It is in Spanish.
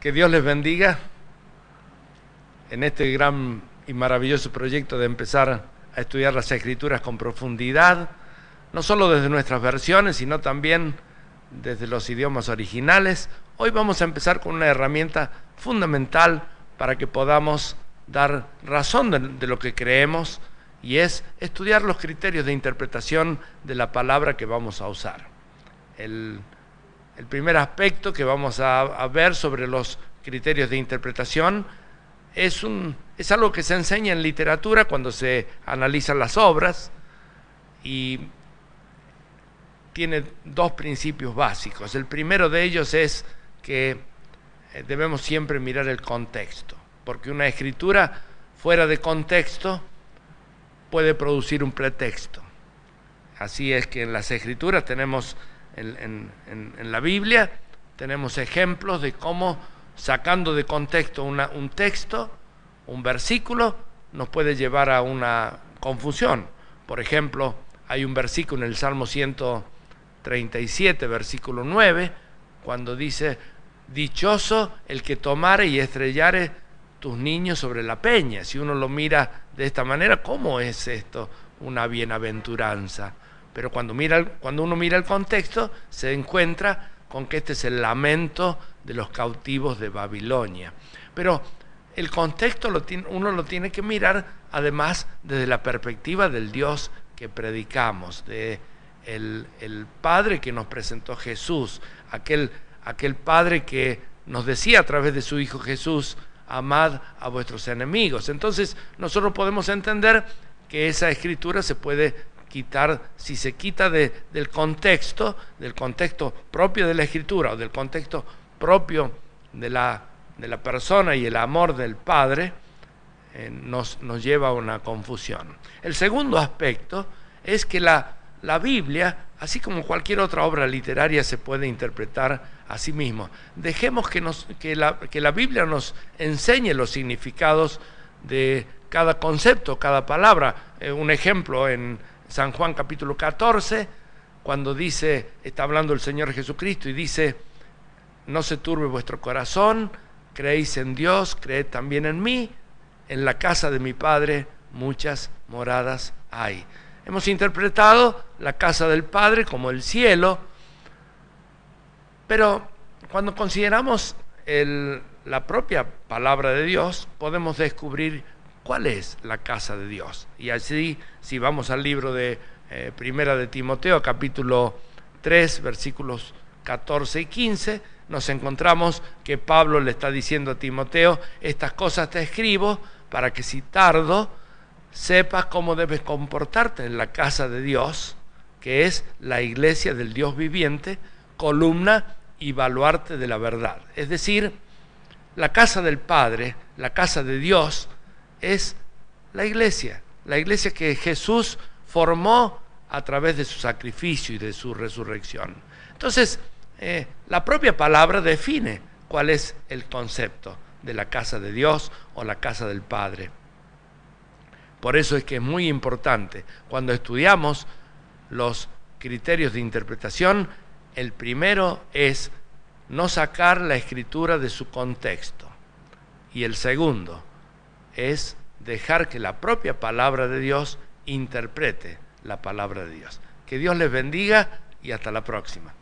Que Dios les bendiga en este gran y maravilloso proyecto de empezar a estudiar las Escrituras con profundidad, no solo desde nuestras versiones, sino también desde los idiomas originales. Hoy vamos a empezar con una herramienta fundamental para que podamos dar razón de lo que creemos, y es estudiar los criterios de interpretación de la palabra que vamos a usar. El primer aspecto que vamos a ver sobre los criterios de interpretación es algo que se enseña en literatura cuando se analizan las obras, y tiene dos principios básicos. El primero de ellos es que debemos siempre mirar el contexto, porque una escritura fuera de contexto puede producir un pretexto. Así es que en las Escrituras tenemos, en la Biblia, tenemos ejemplos de cómo sacando de contexto un texto, un versículo, nos puede llevar a una confusión. Por ejemplo, hay un versículo en el Salmo 137, versículo 9, cuando dice: dichoso el que tomare y estrellare tus niños sobre la peña. Si uno lo mira de esta manera, ¿cómo es esto una bienaventuranza? Pero cuando uno mira el contexto, se encuentra con que este es el lamento de los cautivos de Babilonia. Pero el contexto uno lo tiene que mirar además desde la perspectiva del Dios que predicamos, de el Padre que nos presentó Jesús, aquel Padre que nos decía a través de su Hijo Jesús: amad a vuestros enemigos. Entonces nosotros podemos entender que esa escritura se puede quitar, si se quita del contexto propio de la escritura, o del contexto propio de la persona y el amor del Padre, nos lleva a una confusión. El segundo aspecto es que la Biblia, así como cualquier otra obra literaria, se puede interpretar a sí mismo. Dejemos que la Biblia nos enseñe los significados de cada concepto, cada palabra. Un ejemplo en San Juan capítulo 14, cuando está hablando el Señor Jesucristo y dice: no se turbe vuestro corazón, creéis en Dios, creed también en mí, en la casa de mi Padre muchas moradas hay. Hemos interpretado la casa del Padre como el cielo, pero cuando consideramos la propia palabra de Dios, podemos descubrir cuál es la casa de Dios. Y así, si vamos al libro de Primera de Timoteo, capítulo 3, versículos 14 y 15, nos encontramos que Pablo le está diciendo a Timoteo: estas cosas te escribo para que si tardo sepas cómo debes comportarte en la casa de Dios, que es la iglesia del Dios viviente, columna y baluarte de la verdad. Es decir, la casa del Padre, la casa de Dios, es la iglesia que Jesús formó a través de su sacrificio y de su resurrección. Entonces, la propia palabra define cuál es el concepto de la casa de Dios o la casa del Padre. Por eso es que es muy importante, cuando estudiamos los criterios de interpretación, el primero es no sacar la escritura de su contexto, y el segundo es dejar que la propia palabra de Dios interprete la palabra de Dios. Que Dios les bendiga y hasta la próxima.